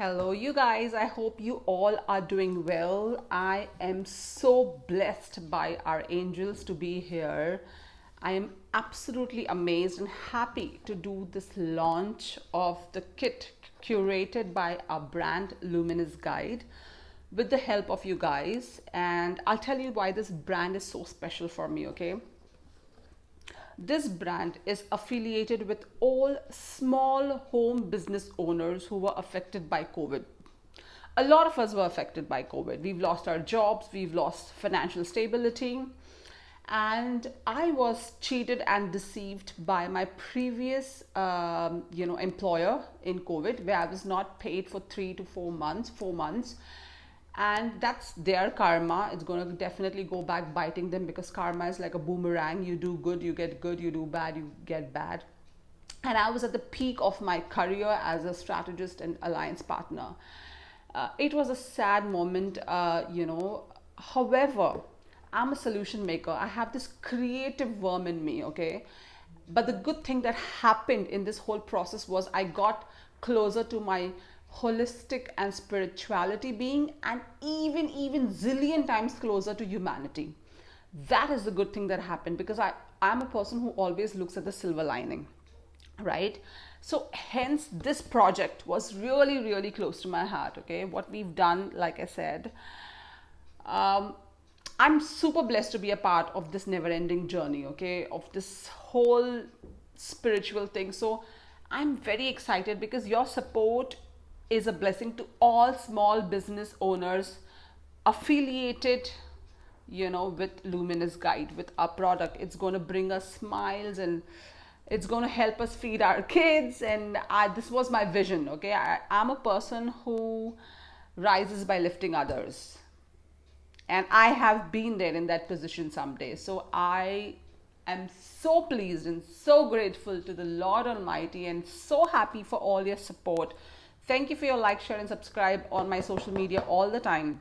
Hello, you guys. I hope you all are doing well. I am so blessed by our angels to be here. I am absolutely amazed and happy to do this launch of the kit curated by our brand Luminous Guide with the help of you guys. And I'll tell you why this brand is so special for me, okay? This brand is affiliated with all small home business owners who were affected by COVID. A lot of us were affected by COVID. We've lost our jobs, we've lost financial stability, and I was cheated and deceived by my previous, employer in COVID, where I was not paid for 3 to 4 months, 4 months, and that's their karma. It's going to definitely go back biting them because karma is like a boomerang. You do good, you get good; you do bad, you get bad. And I was at the peak of my career as a strategist and alliance partner. It was a sad moment, however, I'm a solution maker. I have this creative worm in me, okay? But the good thing that happened in this whole process was I got closer to my holistic and spirituality being, and even zillion times closer to humanity. That is the good thing that happened because I'm a person who always looks at the silver lining, right? So hence this project was really close to my heart. Okay, what we've done, like I said, um, I'm super blessed to be a part of this never ending journey, okay, of this whole spiritual thing. So I'm very excited because your support is a blessing to all small business owners affiliated, with Luminous Guide, with our product. It's going to bring us smiles, and it's going to help us feed our kids. And this was my vision, okay? I'm a person who rises by lifting others, and I have been there in that position someday. So I am so pleased and so grateful to the Lord Almighty, and so happy for all your support. Thank you for your like, share, and subscribe on my social media all the time.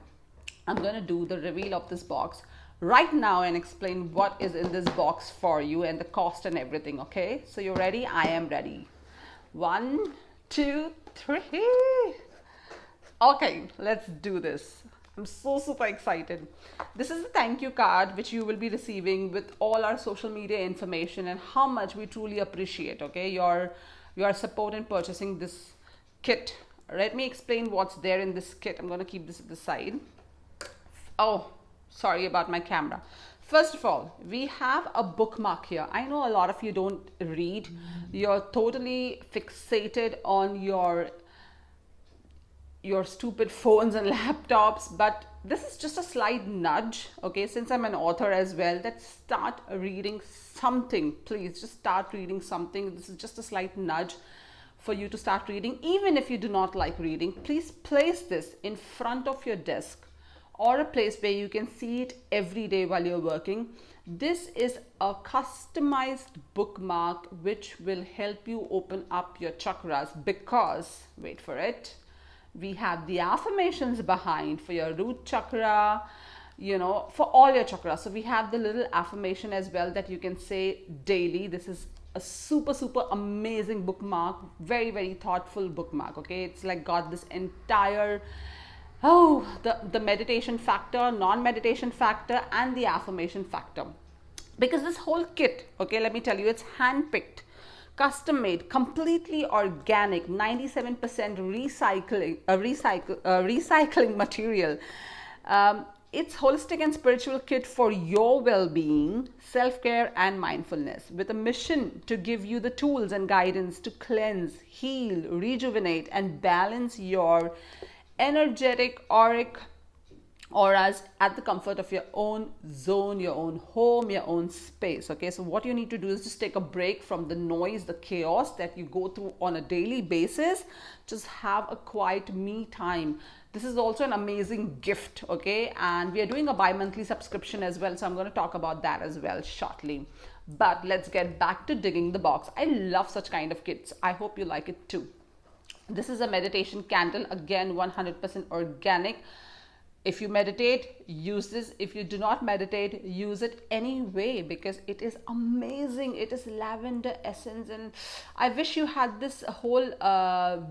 I'm going to do the reveal of this box right now and explain what is in this box for you and the cost and everything. Okay, so you're ready? I am ready. One, two, three. Okay, let's do this. I'm so super excited. This is a thank you card which you will be receiving with all our social media information and how much we truly appreciate, okay, your support in purchasing this kit. Let me explain what's there in this kit. I'm going to keep this at the side. Oh, sorry about my camera. First of all, we have a bookmark here. I know a lot of you don't read. You're totally fixated on your stupid phones and laptops, but this is just a slight nudge, okay? Since I'm an author as well, let's start reading something. Please just start reading something. This is just a slight nudge for you to start reading. Even if you do not like reading, please place this in front of your desk or a place where you can see it every day while you're working. This is a customized bookmark which will help you open up your chakras because, wait for it, we have the affirmations behind for your root chakra, for all your chakras. So we have the little affirmation as well that you can say daily. This is a super amazing bookmark, very thoughtful bookmark, okay? It's like got this entire the meditation factor, non-meditation factor, and the affirmation factor, because this whole kit, okay, let me tell you, it's handpicked, custom made, completely organic, 97% recycling material. It's holistic and spiritual kit for your well-being, self-care, and mindfulness, with a mission to give you the tools and guidance to cleanse, heal, rejuvenate, and balance your energetic auric auras at the comfort of your own zone, your own home, your own space. Okay, so what you need to do is just take a break from the noise, the chaos that you go through on a daily basis. Just have a quiet me time. This is also an amazing gift, okay? And we are doing a bi-monthly subscription as well, so I'm going to talk about that as well shortly. But let's get back to digging the box. I love such kind of kits. I hope you like it too. This is a meditation candle, again 100% organic. If you meditate, use this. If you do not meditate, use it anyway, because it is amazing. It is lavender essence, and I wish you had this whole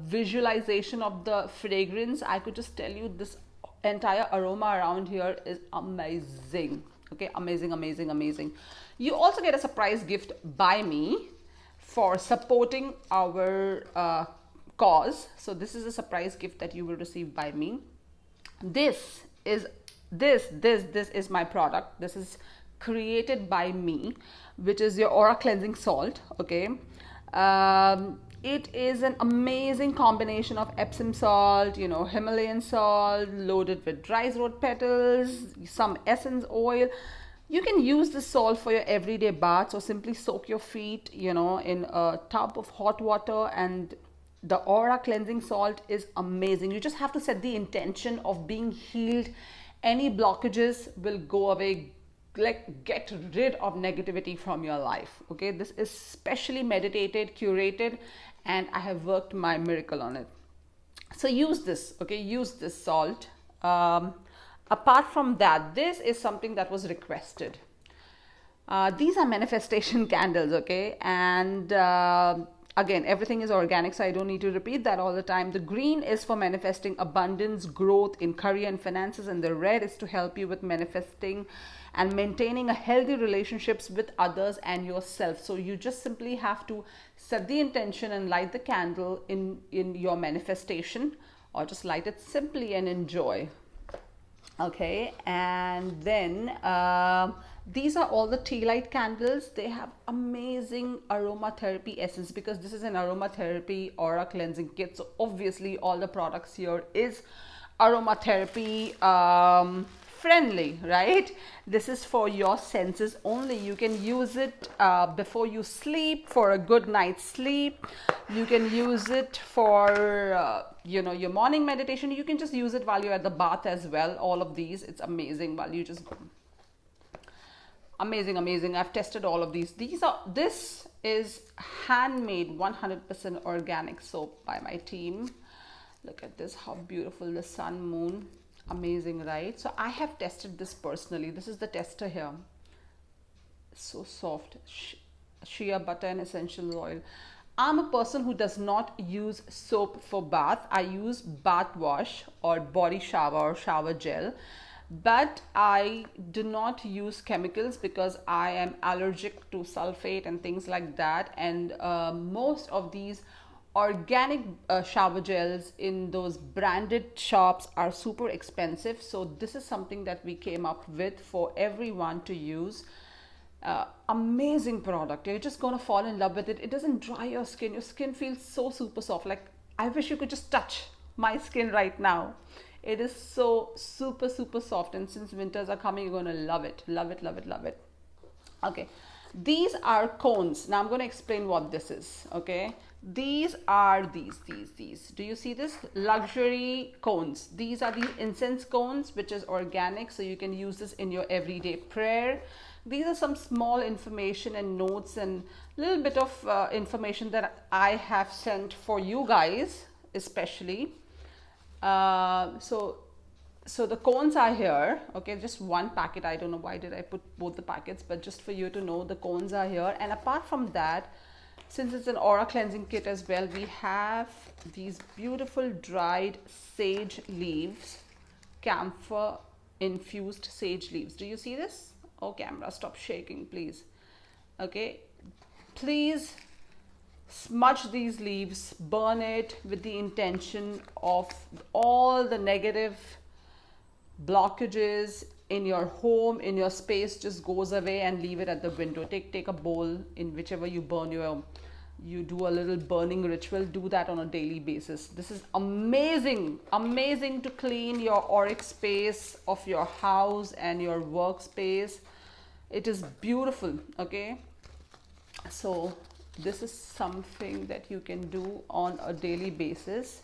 visualization of the fragrance. I could just tell you, this entire aroma around here is amazing. Okay, amazing, amazing, amazing. You also get a surprise gift by me for supporting our cause. So this is a surprise gift that you will receive by me. This is my product. This is created by me, which is your aura cleansing salt. Okay, it is an amazing combination of Epsom salt, you know, Himalayan salt, loaded with dry rose petals, some essence oil. You can use this salt for your everyday baths, or simply soak your feet, you know, in a tub of hot water. And the aura cleansing salt is amazing. You just have to set the intention of being healed. Any blockages will go away. Like, get rid of negativity from your life. Okay, this is specially meditated, curated, and I have worked my miracle on it. So use this. Okay, use this salt. Apart from that, this is something that was requested. These are manifestation candles. Okay, and again, everything is organic, so I don't need to repeat that all the time. The green is for manifesting abundance, growth in career and finances, and the red is to help you with manifesting and maintaining a healthy relationships with others and yourself. So you just simply have to set the intention and light the candle in your manifestation, or just light it simply and enjoy. Okay, and then these are all the tea light candles. They have amazing aromatherapy essence, because this is an aromatherapy aura cleansing kit. So obviously all the products here is aromatherapy friendly, right? This is for your senses only. You can use it before you sleep for a good night's sleep. You can use it for you know, your morning meditation. You can just use it while you're at the bath as well. All of these, it's amazing. While you just amazing. I've tested all of these. This is handmade 100% organic soap by my team. Look at this, how beautiful, the sun, moon. Amazing, right? So I have tested this personally. This is the tester here. So soft. Shea butter and essential oil. I'm a person who does not use soap for bath. I use bath wash or body shower or shower gel. But I do not use chemicals because I am allergic to sulfate and things like that. And most of these organic shower gels in those branded shops are super expensive. So this is something that we came up with for everyone to use. Amazing product. You're just gonna fall in love with it. It doesn't dry your skin. Your skin feels so super soft. Like, I wish you could just touch my skin right now. It is so super soft, and since winters are coming, you're gonna love it. Okay, these are cones. Now I'm going to explain what this is. Okay, these are these. Do you see this? Luxury cones. These are the incense cones, which is organic, so you can use this in your everyday prayer. These are some small information and notes and a little bit of information that I have sent for you guys, especially. So the cones are here. Okay, just one packet. I don't know why did I put both the packets, but just for you to know, the cones are here. And apart from that, since it's an aura cleansing kit as well, we have these beautiful dried sage leaves, camphor infused sage leaves. Do you see this? Oh, camera, stop shaking, please. Okay, please smudge these leaves, burn it with the intention of all the negative blockages in your home, in your space, just goes away, and leave it at the window. Take a bowl in whichever you burn you do a little burning ritual. Do that on a daily basis. This is amazing to clean your auric space of your house and your workspace. It is beautiful. Okay, so this is something that you can do on a daily basis.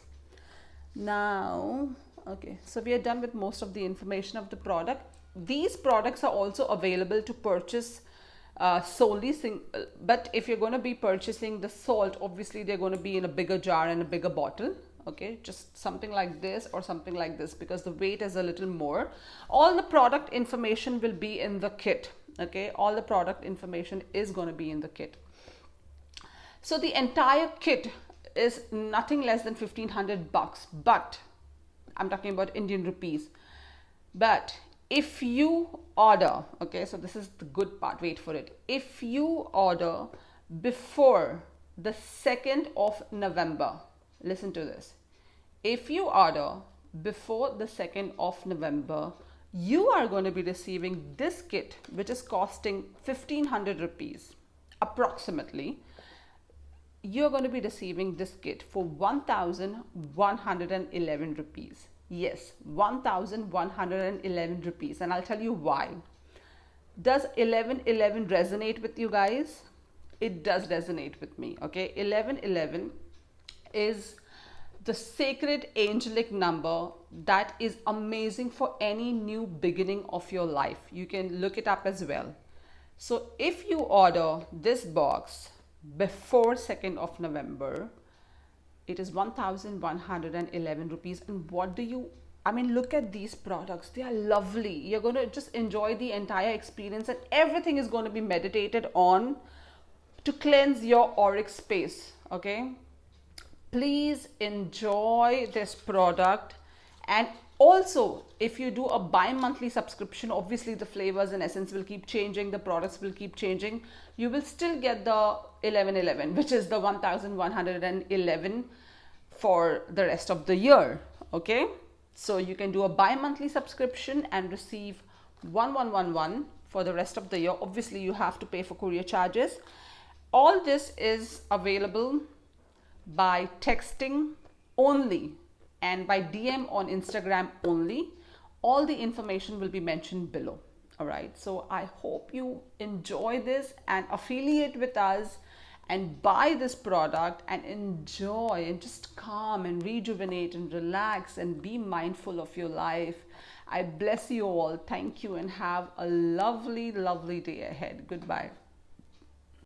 Now, okay, so we are done with most of the information of the product. These products are also available to purchase solely, but if you're going to be purchasing the salt, obviously they're going to be in a bigger jar and a bigger bottle. okay, just something like this or something like this, because the weight is a little more. All the product information will be in the kit, okay, all the product information is going to be in the kit. So the entire kit is nothing less than 1500 bucks, but I'm talking about Indian rupees. But if you order, okay, so this is the good part, wait for it. If you order before the 2nd of November, listen to this. If you order before the 2nd of November, you are going to be receiving this kit, which is costing 1500 rupees approximately. You're going to be receiving this kit for 1111 rupees. Yes, 1111 rupees. And I'll tell you why. Does 1111 resonate with you guys? It does resonate with me. Okay, 1111 is the sacred angelic number that is amazing for any new beginning of your life. You can look it up as well. So if you order this box before 2nd of November, it is 1111 rupees. And what do you, I mean, look at these products. They are lovely. You're going to just enjoy the entire experience, and everything is going to be meditated on to cleanse your auric space. Okay, please enjoy this product. And also, if you do a bi-monthly subscription, obviously the flavors and essence will keep changing, the products will keep changing. You will still get the 1111, which is the 1111 for the rest of the year. Okay, so you can do a bi-monthly subscription and receive 1111 for the rest of the year. Obviously you have to pay for courier charges. All this is available by texting only and by DM on Instagram only. All the information will be mentioned below. All right, so I hope you enjoy this and affiliate with us and buy this product and enjoy and just calm and rejuvenate and relax and be mindful of your life. I bless you all. Thank you and have a lovely, lovely day ahead. Goodbye.